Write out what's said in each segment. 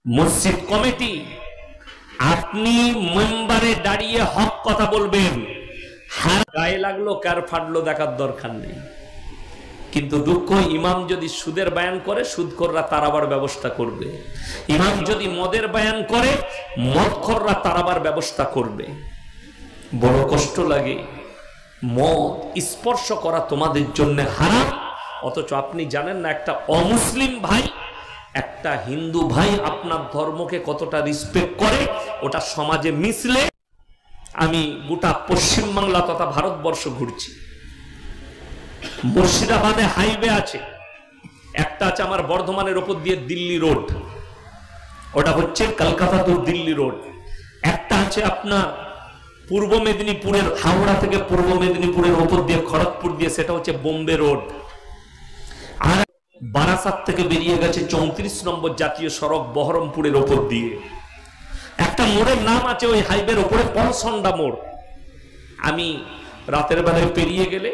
মসজিদ কমিটি, আপনি মেম্বারে দাঁড়িয়ে হক কথা বলবেন, গায়ে লাগলো কার ফাটলো দেখার দরকার নেই। কিন্তু দুঃখ, ইমাম যদি সুদের বয়ান করে সুদখোররা তাড়াবার ব্যবস্থা করবে, ইমাম যদি মদের বয়ান করে মদখোররা তাড়াবার ব্যবস্থা করবে। বড় কষ্ট লাগে, মদ স্পর্শ করা তোমাদের জন্য হারাম, অথচ আপনি জানেন না একটা অমুসলিম ভাই, একটা হিন্দু ভাই আপনার ধর্মকে কতটা রেসপেক্ট করে। ওটা সমাজে মিশলে, আমি গোটা পশ্চিমবাংলা তথা ভারতবর্ষ ঘুরছি। মুর্শিদাবাদে হাইওয়ে আছে, একটা আছে আমার বর্ধমানের উপর দিয়ে দিল্লি রোড, ওটা হচ্ছে কলকাতা টু দিল্লি রোড। একটা আছে আপনার পূর্ব মেদিনীপুরের, হাওড়া থেকে পূর্ব মেদিনীপুরের উপর দিয়ে খড়গপুর দিয়ে, সেটা হচ্ছে বোম্বে রোড। আর বারাসাত থেকে বেরিয়ে গেছে 34 নম্বর জাতীয় সড়ক বহরমপুরের উপর দিয়ে। একটা মোড়ের নাম আছে ওই হাইওয়ের উপরে পরসন্ডা মোড়। আমি রাতের বেলায় পেরিয়ে গেলে,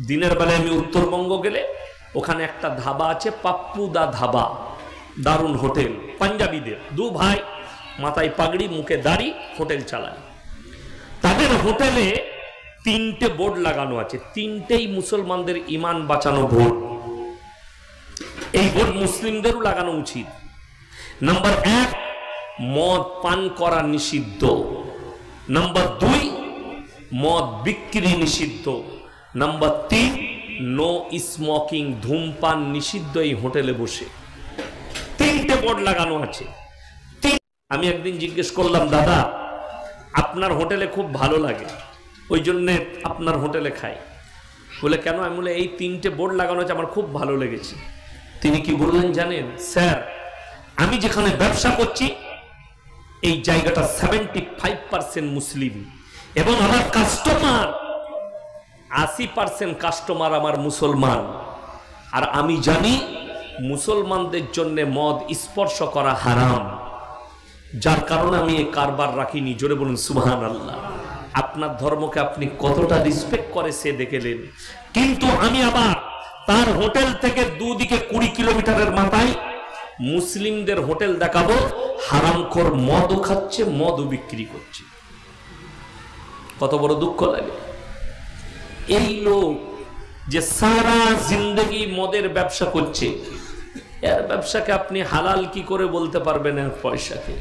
দিনের বেলায় আমি উত্তরবঙ্গ গেলে, ওখানে একটা ধাবা আছে, পাপ্পু দা ধাবা, দারুণ হোটেল, পাঞ্জাবিদের দু ভাই, মাথায় পাগড়ি মুখে দাড়ি, হোটেল চালায়। তাদের হোটেলে 3টে বোর্ড লাগানো আছে, 3টেই মুসলমানদের ইমান বাঁচানো বোর্ড। এই বোর্ড মুসলিমদেরও লাগানো উচিত। নাম্বার 1, মদ পান করা নিষিদ্ধ। নাম্বার 2, মদ বিক্রি নিষিদ্ধ। নাম্বার 3, নো স্মোকিং, ধূমপান নিষিদ্ধ এই হোটেলে বসে। 3টে বোর্ড লাগানো আছে। আমি একদিন জিজ্ঞেস করলাম, দাদা আপনার হোটেলে খুব ভালো লাগে, ওই জন্যে আপনার হোটেলে খাই। বলে কেন? আমি বলে এই 3টে বোর্ড লাগানো আছে, আমার খুব ভালো লেগেছে। তিনি কি বললেন জানেন? স্যার, আমি যেখানে ব্যবসা করছি এই জায়গাটা 75% মুসলিম, এবং আমার কাস্টমার 80% কাস্টমার আমার মুসলমান। আর আমি জানি মুসলমানদের জন্য মদ স্পর্শ করা হারাম, যার কারণে আমি এই কারবার রাখিনি। জোরে বলুন সুবহানাল্লাহ। আপনার ধর্মকে আপনি কতটা রেসপেক্ট করে সে দেখেলেন। কিন্তু আমি আবার তার হোটেল থেকে দুদিকে 20 কিলোমিটারের মাথায় মুসলিমদের হোটেল দেখাবো, হারামখোর মদও খাচ্ছে, মদও বিক্রি করছে। কত বড় দুঃখ লাগে। এই লোক যে সারা জিন্দগি মদের ব্যবসা করছে, এর ব্যবসাকে আপনি হালাল কি করে বলতে পারবেন? এর পয়সাকে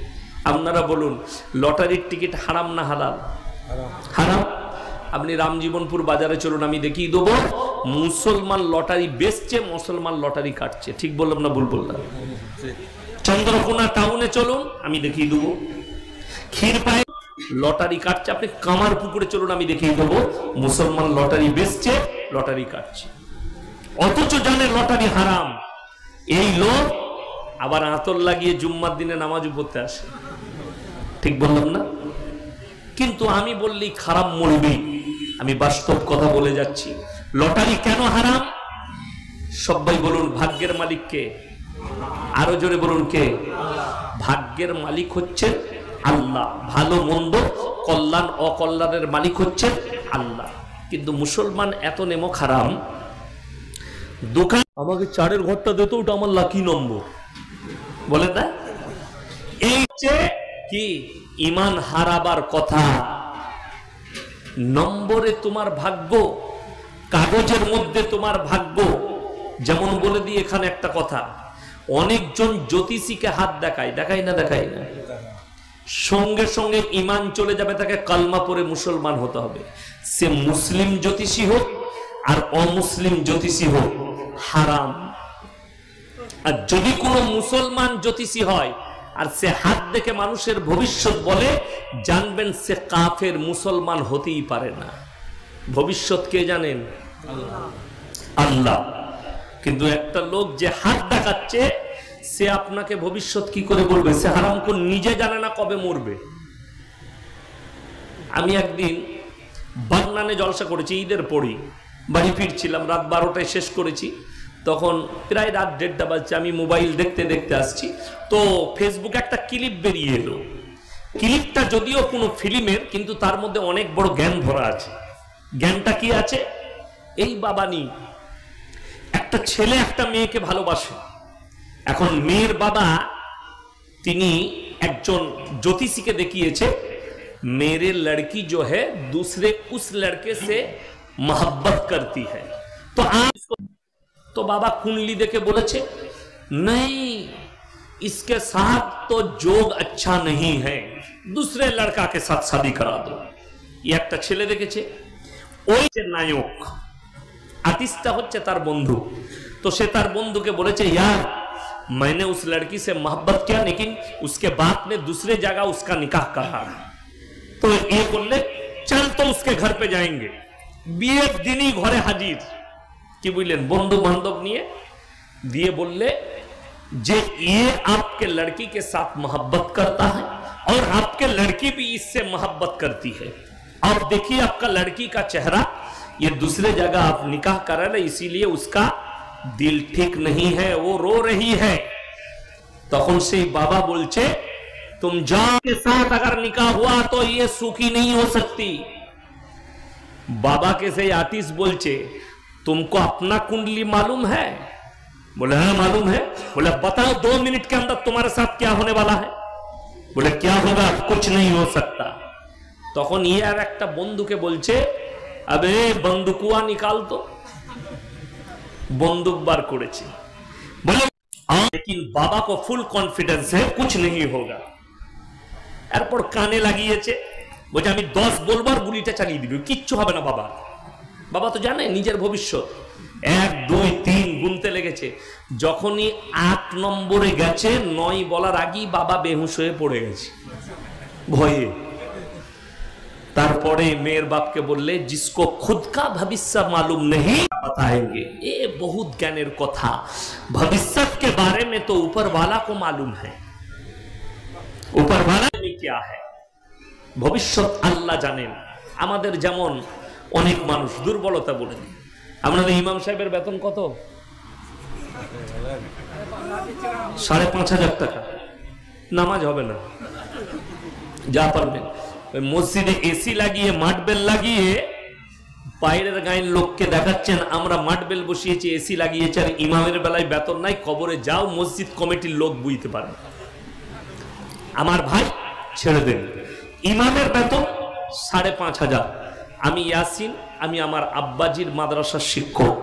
আপনারা বলুন, লটারির টিকিট হারাম না হালাল? হারাম। আপনি রামজীবনপুর বাজারে চলুন, আমি দেখিয়ে দেবো মুসলমান লটারি বেচছে, মুসলমান লটারি কাটছে। ঠিক বললাম না ভুল বললাম? চন্দ্রকোনা টাউনে চলুন, আমি দেখিয়ে দেবো ক্ষীরপায়ে লটারি কাটছে। আপনি কামার পুকুরে চলুন, আমি দেখিয়ে দেবো মুসলমান লটারি বেচছে, লটারি কাটছে, অথচ জানে লটারি হারাম। এই লোক আবার আতর লাগিয়ে জুম্মার দিনে নামাজ পড়তে আসে। ঠিক বললাম না? কিন্তু আমি বললি খারাপ মরবি, আমি বাস্তব কথা বলে যাচ্ছি। লটারি কেন হারাম? সবাই বলুন, ভাগ্যের মালিক কে? আরো জোরে বলুন, কে? ভাগ্যের মালিক হচ্ছেন আল্লাহ, ভালো মন্দ কল্যাণ অকল্যাণের মালিক হচ্ছেন আল্লাহ। কিন্তু মুসলমান এত নেমো হারাম, দোকান আমাকে 4-এর ঘরটা দিত, ওটা আমার লাকি নম্বর, বলে না? এই কি ইমান হারাবার কথা। নম্বরে তোমার ভাগ্য, কাগজের মধ্যে তোমার ভাগ্য। যেমন বলে দিই এখানে একটা কথা, অনেকজন জ্যোতিষীকে হাত দেখায়, দেখায় না? দেখায় না? সঙ্গে সঙ্গে ইমান চলে যাবে, তাকে কালমা পড়ে মুসলমান হতে হবে। সে মুসলিম জ্যোতিষী হোক আর অমুসলিম জ্যোতিষী হোক, হারাম। আর যদি কোনো মুসলমান জ্যোতিষী হয় আর সে হাত দেখে মানুষের ভবিষ্যৎ বলে, জানবেন সে কাফের, মুসলমান হতেই পারে না। ভবিষ্যৎ কে জানেন? আল্লাহ। কিন্তু একটা লোক যে হাত দেখাচ্ছে, সে আপনাকে ভবিষ্যৎ কি করে বলবে? সে হারামখোর, নিজে জানে না কবে মরবে। আমি একদিন বাগনানে জলসা করেছি, ঈদের পরই বাড়ি ফিরছিলাম, রাত 12টায় শেষ করেছি। তখন প্রায় রাত 1:30 বাজছে। আমি মোবাইল দেখতে দেখতে আসছি, তো ফেসবুকে একটা ক্লিপ বেরিয়ে এলো। ক্লিপটা যদিও কোনো ফিল্মের, কিন্তু তার মধ্যে অনেক বড় জ্ঞান ভরা আছে। জ্ঞানটা কি আছে? এই বাবানি, একটা ছেলে একটা মেয়েকে ভালোবাসে। এখন মেয়ের বাবা তিনি একজন জ্যোতিষীকে দেখিয়েছে मेरे लड़की जो है दूसरे उस लड़के से मोहब्बत करती है, तो आप इसको, तो बाबा कुंडली देके बोले छे नहीं, इसके साथ तो जोग अच्छा नहीं है, दूसरे लड़का के साथ शादी करा दो। ये एक छेले देखेছে ওই যে নায়ক आर्टिस्टটা হচ্ছে তার বন্ধু, तो সে তার বন্ধুকে বলেছে यार मैंने उस लड़की से मोहब्बत किया लेकिन उसके बाप ने दूसरे जगह उसका निकाह करा, तो ये बोलले चल तो उसके घर पे जाएंगे। বিয়ের দিনই ঘরে হাজির, কি বুঝলেন, বন্ধু বান্ধব নিয়ে দিয়ে বললে जे ये आपके लड़की के साथ मोहब्बत करता है और आपके लड़की भी इससे मोहब्बत करती है, और देखिए आपका लड़की का चेहरा, ये दूसरे जगह आप निकाह कर रहे हैं इसीलिए उसका दिल ठीक नहीं है, वो रो रही है। तखन से बाबा बोलचे तुम जाओ के साथ अगर निकाह हुआ तो ये सुखी नहीं हो सकती। बाबा के से आर्टिस्ट बोलचे तुमको अपना कुंडली मालूम है? बोले हाँ मालूम है। बोले बताओ 2 मिनट के अंदर तुम्हारे साथ क्या होने वाला है? बोले क्या होगा, कुछ नहीं हो सकता। तखन ये আর একটা বন্ধুকে বলছে अबे बंदुकुआ निकाल तो, बंदूक बार करेছে, बोले लेकिन बाबा को फुल कॉन्फिडेंस है कुछ नहीं होगा। এরপর কানে লাগিয়েছে, বলছে আমি 10 বলবার গুলিটা চালিয়ে দিবি, কিচ্ছু হবে না বাবা। বাবা তো জানে নিজের ভবিষ্যৎ, 1 2 3 গুনতে লেগেছে, যখনই 8 নম্বরে গেছে 9 বলার আগেই বাবা বেহুশ হয়ে পড়ে গেছে ভয়ে। তারপরে মেয়ের বাপকে বললে जिसको खुद का भविष्य मालूम नहीं बताएंगे, ये बहुत ज्ञानेर कथा, भविष्य के बारे में तो ऊपर वाला को मालूम है, ऊपर वाला में क्या है, ভবিষ্যৎ আল্লাহ জানেন। আমাদের যেমন অনেক মানুষ দুর্বলতা বলে, আপনাদের ইমাম সাহেবের বেতন কত? 5,500 টাকা, নামাজ হবে না, যা পারবেন মসজিদে এসি লাগিয়ে মাঠবেল লাগিয়ে বাইরের গায়ের লোককে দেখাচ্ছেন আমরা মাঠবেল বসিয়েছি, এসি লাগিয়েছি, আর ইমামের বেলায় বেতন নাই। কবরে যাও, মসজিদ কমিটির লোক বুঝতে পারে। আমার ভাই ছেড়ে দেন, ইমামের বেতন 5,500। আমি ইয়াসিন, আমি আমার আব্বাজির মাদ্রাসার শিক্ষক,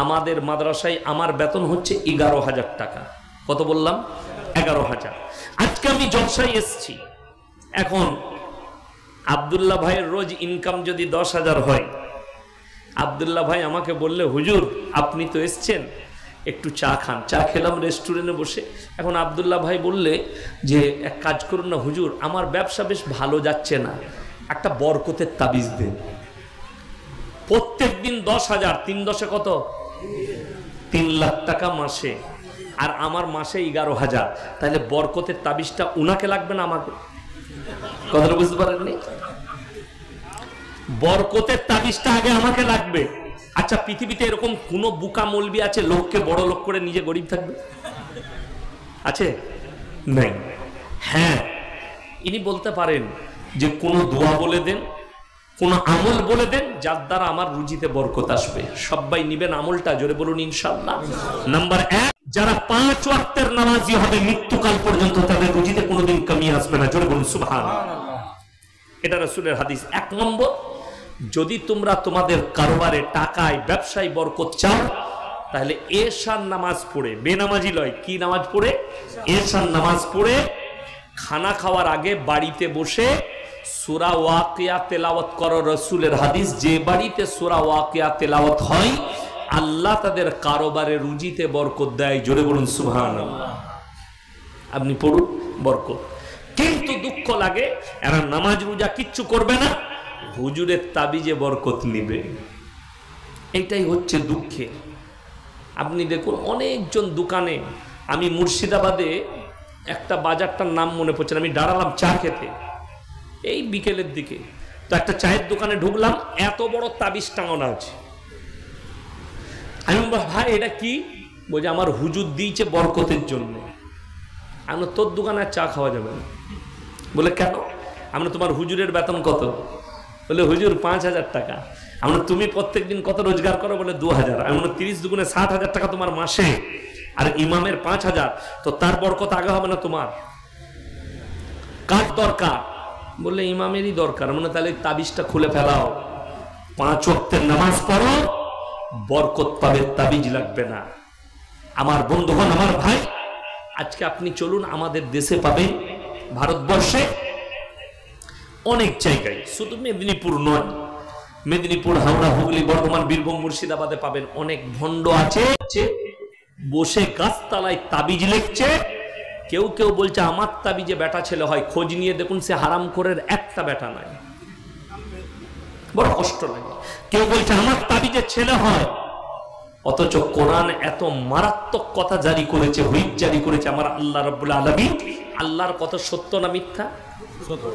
আমাদের মাদ্রাসায় আমার বেতন হচ্ছে 11,000 টাকা। কত বললাম? 11,000। আজকে আমি জলসায় এসছি, এখন আব্দুল্লাহ ভাইয়ের রোজ ইনকাম যদি 10,000 হয়, আব্দুল্লাহ ভাই আমাকে বললে হুজুর আপনি তো এসছেন একটু চা খান, চা খেলাম রেস্টুরেন্টে বসে। এখন আব্দুল্লাহ ভাই বললে যে এক কাজ করুন না হুজুর, আমার ব্যবসা বেশ ভালো যাচ্ছে না, একটা বরকতের তাবিজ দেন। প্রত্যেক দিন 10,000, 3 10 কত? 3 লাখ টাকা মাসে, আর আমার মাসে 11,000, তাহলে বরকতের তাবিজটা উনাকে লাগবে না আমাকে? কথাটা বুঝতে পারেননি? বরকতের তাবিজটা আগে আমাকে লাগবে। আচ্ছা পৃথিবীতে এরকম কোন বুকা মৌলবি আছে লোককে বড় লোক করে নিজে গরিব থাকবে? আছে? নাই। হ্যাঁ, ইনি বলতে পারেন যে কোন দোয়া বলে দেন, কোন আমল বলে দেন যার দ্বারা আমার রুজিতে বরকত আসবে। সবাই নিবেন আমলটা, জোরে বলুন ইনশাআল্লাহ। নাম্বার 1, যারা 5 ওয়াক্তের নামাজি হবে মৃত্যুকাল পর্যন্ত তাদের রুজিতে কোনোদিন কমি আসবে না, জোরে বলুন সুবহানাল্লাহ। এটা রাসূলের হাদিস। 1 নম্বর, যদি তোমরা তোমাদের কারবারে টাকায় ব্যবসায় বরকত চাও তাহলে এশার নামাজ পড়ে, বেনামাজি লয়, কি নামাজ পড়ে? এশার নামাজ পড়ে খানা খাওয়ার আগে বাড়িতে বসে সূরা ওয়াকিয়া তেলাওয়াত করো। রাসূলের হাদিস, যে বাড়িতে সূরা ওয়াকিয়া তেলাওয়াত হয় আল্লাহ তাদের কারবারে রুজিতে বরকত দেয়, জোরে বলুন সুবহানাল্লাহ। আপনি পড়ুন, বরকত। কিন্তু দুঃখ লাগে এরা নামাজ রোজা কিচ্ছু করবে না, হুজুরের তাবিজে বরকত নিবে। এটাই হচ্ছে দুঃখে। আপনি দেখুন অনেকজন দোকানে, আমি মুর্শিদাবাদে একটা বাজারটার নাম মনে পড়ছে না, আমি দাঁড়ালাম চা খেতে এই বিকেলের দিকে, তো একটা চায়ের দোকানে ঢুকলাম, এত বড় তাবিজ টাঙানো আছে। আমি ভাই এটা কি? বলছে আমার হুজুর দিয়েছে বরকতের জন্য। আমি তোর দোকানে চা খাওয়া যাবে না। বলে কেন? আমরা তোমার হুজুরের বেতন কত? বলে হুজুর 5,000 টাকা। আমরা তুমি প্রত্যেক দিন কত রোজগার করো? বলে 2,000। আমি 30 দুগুণে 60,000 টাকা তোমার মাসে, আর ইমামের 5,000, তো তার বরকত আগে হবে না তোমার? কার দরকার? বললে ইমামেরই দরকার। মানে তাহলে তাবিজটা খুলে ফেলাও, 5 ওয়াক্তের নামাজ পড়ো, বরকত পাবে, তাবিজ লাগবে না। আমার বন্ধুগণ, আমার ভাই, আজকে আপনি চলুন, আমাদের দেশে পাবেন, ভারতবর্ষে অনেক জায়গায়, শুধু মেদিনীপুর নয়, মেদিনীপুর, হাওড়া, হুগলি, বর্ধমান, বীরভূম, মুর্শিদাবাদে পাবেন, অনেক ভণ্ড আছে, বসে গাছতলায় তাবিজ লিখছে। কেউ কেউ বলছে আমার তাবিজে বেটা ছেলে হয়। খোঁজ নিয়ে দেখুন, সে হারামখোরের একটা বেটা নাই। বড় কষ্ট লাগে। কেউ বলছে আমার তাবিজে ছেলে হয়, অথচ কোরআন এত মারাত্মক কথা জারি করেছে, হুইপ জারি করেছে আমার আল্লাহ রাব্বুল আলামিন। আল্লাহর কথা সত্য না মিথ্যা? সত্য।